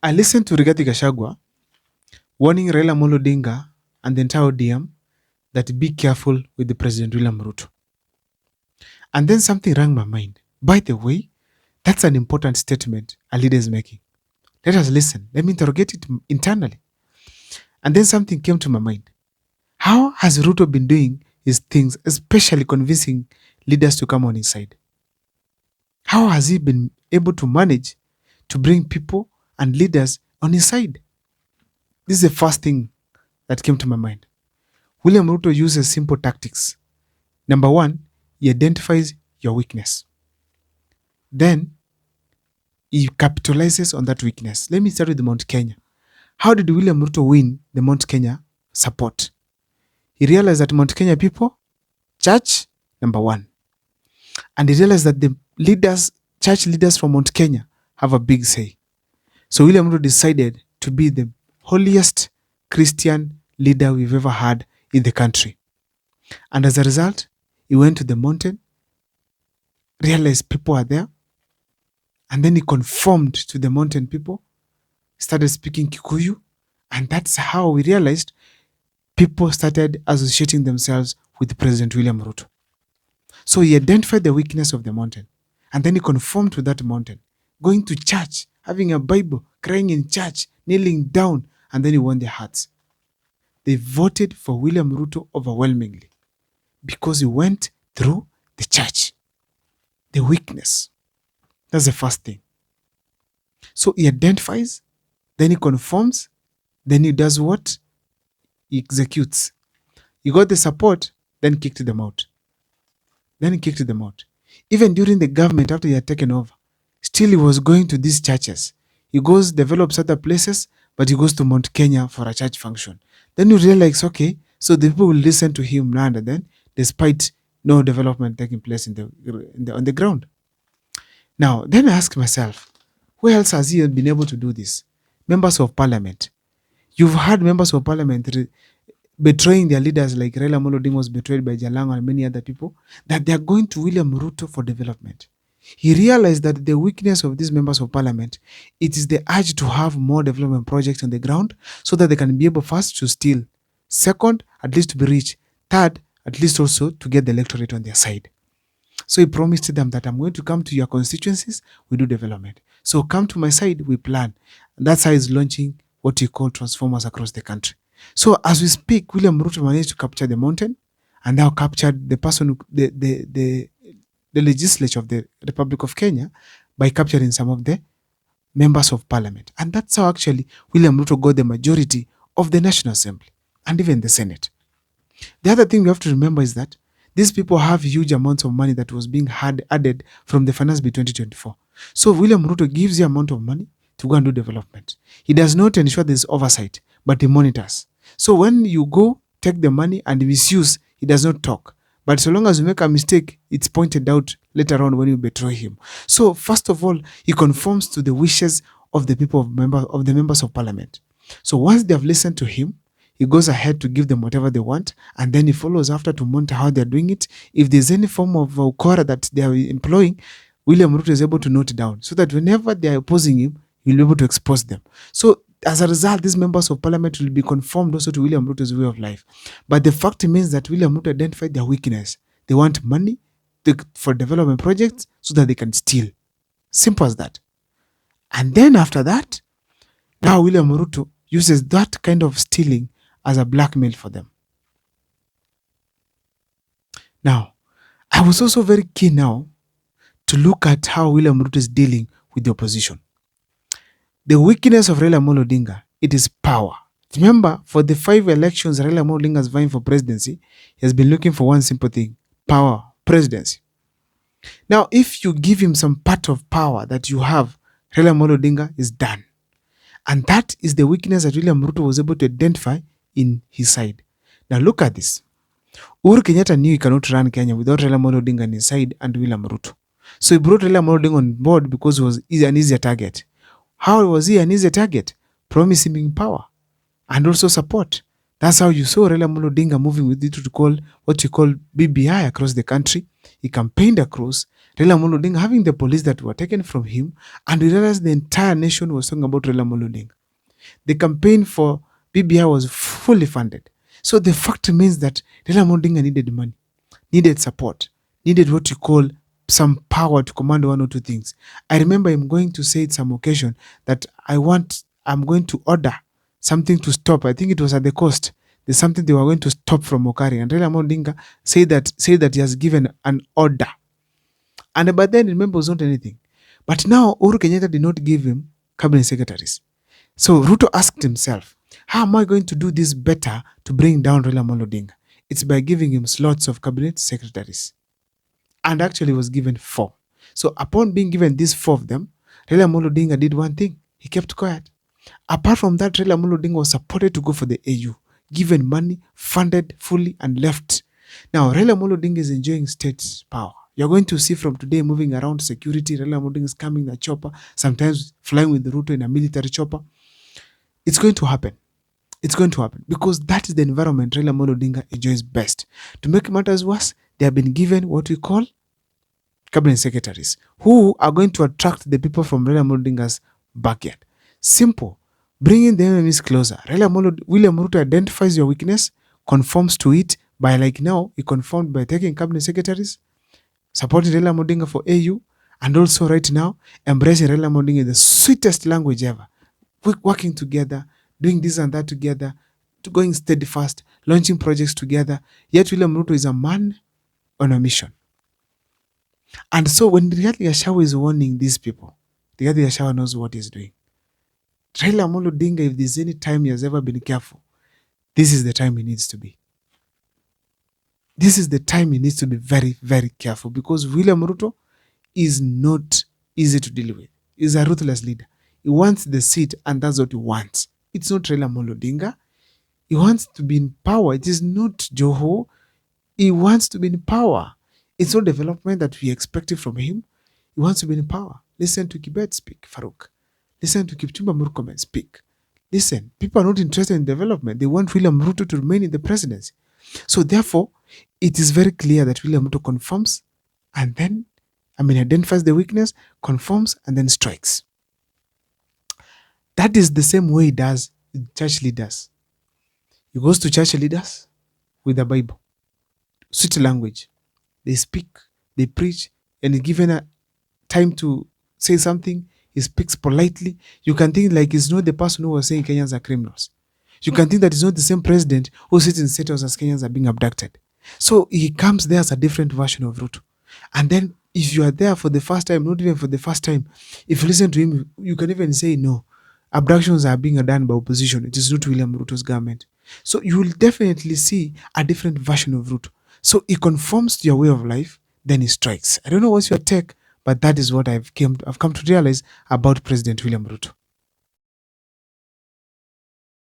I listened to Rigathi Gachagua warning Raila Amolo Odinga and the entire ODM that be careful with the President William Ruto. And then something rang my mind. By the way, that's an important statement a leader is making. Let us listen. Let me interrogate it internally. And then something came to my mind. How has Ruto been doing his things, especially convincing leaders to come on his side? How has he been able to manage to bring people and leaders on his side? This is the first thing that came to my mind. William Ruto uses simple tactics. Number one, he identifies your weakness. Then he capitalizes on that weakness. Let me start with the Mount Kenya. How did William Ruto win the Mount Kenya support? He realized that Mount Kenya people, church, number one. And he realized that the leaders, church leaders from Mount Kenya have a big say. So William Ruto decided to be the holiest Christian leader we've ever had in the country. And as a result, he went to the mountain, realized people are there, and then he conformed to the mountain people, started speaking Kikuyu, and that's how we realized people started associating themselves with President William Ruto. So he identified the weakness of the mountain, and then he conformed to that mountain, going to church, having a Bible, crying in church, kneeling down, and then he won their hearts. They voted for William Ruto overwhelmingly because he went through the church, the weakness. That's the first thing. So he identifies, then he conforms, then he does what? He executes. He got the support, then kicked them out. Even during the government, after he had taken over, still he was going to these churches. He goes, develops other places, but he goes to Mount Kenya for a church function. Then you realize, okay, so the people will listen to him now and then, despite no development taking place on the ground. Now, then I ask myself, who else has he been able to do this? Members of parliament. You've had members of parliament betraying their leaders, like Raila Amolo Odinga was betrayed by Jalango and many other people, that they are going to William Ruto for development. He realized that the weakness of these members of parliament, it is the urge to have more development projects on the ground so that they can be able first to steal. Second, at least to be rich. Third, at least also to get the electorate on their side. So he promised them that I'm going to come to your constituencies, we do development. So come to my side, we plan. And that's how he's launching what you call transformers across the country. So as we speak, William Ruto managed to capture the mountain and now captured the person, the legislature of the Republic of Kenya by capturing some of the members of parliament. And that's how actually William Ruto got the majority of the National Assembly and even the Senate. The other thing we have to remember is that these people have huge amounts of money that was being added from the Finance Bill 2024. So William Ruto gives the amount of money to go and do development. He does not ensure there's oversight, but he monitors. So when you go take the money and misuse, he does not talk. But so long as you make a mistake, it's pointed out later on when you betray him. So first of all, he conforms to the wishes of the people of the members of parliament. So once they have listened to him, he goes ahead to give them whatever they want, and then he follows after to monitor how they're doing it. If there's any form of ukora that they are employing, William Ruto is able to note it down so that whenever they are opposing him, he'll be able to expose them. So as a result, these members of parliament will be conformed also to William Ruto's way of life. But the fact remains that William Ruto identified their weakness. They want money for development projects so that they can steal. Simple as that. And then after that, now William Ruto uses that kind of stealing as a blackmail for them. Now, I was also very keen now to look at how William Ruto is dealing with the opposition. The weakness of Raila Amolo Odinga, it is power. Remember, for the 5 elections Raila Amolo Odinga is vying for presidency, he has been looking for one simple thing: power, presidency. Now, if you give him some part of power that you have, Raila Amolo Odinga is done. And that is the weakness that William Ruto was able to identify in his side. Now look at this. Uhuru Kenyatta knew he cannot run Kenya without Raila Amolo Odinga on his side and William Ruto. So he brought Raila Amolo Odinga on board because he was an easier target. How was he an easier target? Promising him power and also support. That's how you saw Raila Amolo Odinga moving with it to call what you call BBI across the country. He campaigned across, Raila Amolo Odinga having the police that were taken from him, and we realized the entire nation was talking about Raila Amolo Odinga. The campaign for BBI was fully funded. So the fact remains that Raila Amolo Odinga needed money, needed support, needed what you call some power to command one or two things. I remember him going to say at some occasion that I'm going to order something to stop. I think it was at the coast. There's something they were going to stop from occurring. And Raila Amolo Odinga said that he has given an order. And by then, remember, it was not anything. But now, Uhuru Kenyatta did not give him cabinet secretaries. So Ruto asked himself, how am I going to do this better to bring down Raila Amolo Odinga? It's by giving him slots of cabinet secretaries. And actually was given 4. So upon being given these 4 of them, Raila Amolo Odinga did one thing. He kept quiet. Apart from that, Raila Amolo Odinga was supported to go for the AU, given money, funded fully, and left. Now, Raila Amolo Odinga is enjoying state power. You're going to see from today moving around security. Raila Amolo Odinga is coming in a chopper, sometimes flying with the Ruto in a military chopper. It's going to happen. It's going to happen because that is the environment Raila Amolo Odinga enjoys best. To make matters worse, they have been given what we call cabinet secretaries who are going to attract the people from Raila Amolo Odinga's backyard. Simple. Bringing the enemies closer. William Ruto identifies your weakness, conforms to it by like now, he conformed by taking cabinet secretaries, supporting Raila Amolo Odinga for AU, and also right now, embracing Raila Amolo Odinga in the sweetest language ever. Working together, doing this and that together, going steadfast, launching projects together. Yet William Ruto is a man on a mission. And so when Rigathi Gachagua is warning these people, Rigathi Gachagua knows what he's doing. Raila Amolo Odinga, if there's any time he has ever been careful, this is the time he needs to be. This is the time he needs to be very, very careful because William Ruto is not easy to deal with. He's a ruthless leader. He wants the seat and that's what he wants. It's not Raila Amolo Odinga. He wants to be in power. It is not Joho. He wants to be in power. It's not development that we expected from him. He wants to be in power. Listen to Kibet speak, Farouk. Listen to Kipchumba Murkomen speak. Listen, people are not interested in development. They want William Ruto to remain in the presidency. So therefore, it is very clear that William Ruto confirms and then, identifies the weakness, conforms, and then strikes. That is the same way he does with church leaders. He goes to church leaders with the Bible. Sweet language. They speak, they preach, and given a time to say something, he speaks politely. You can think like he's not the person who was saying Kenyans are criminals. You can think that he's not the same president who sits in status as Kenyans are being abducted. So he comes there as a different version of Ruto. And then if you are there for the first time, not even for the first time, if you listen to him, you can even say no. Abductions are being done by opposition. It is not William Ruto's government. So you will definitely see a different version of Ruto. So he conforms to your way of life, then he strikes. I don't know what's your take, but that is what I've come to realize about President William Ruto.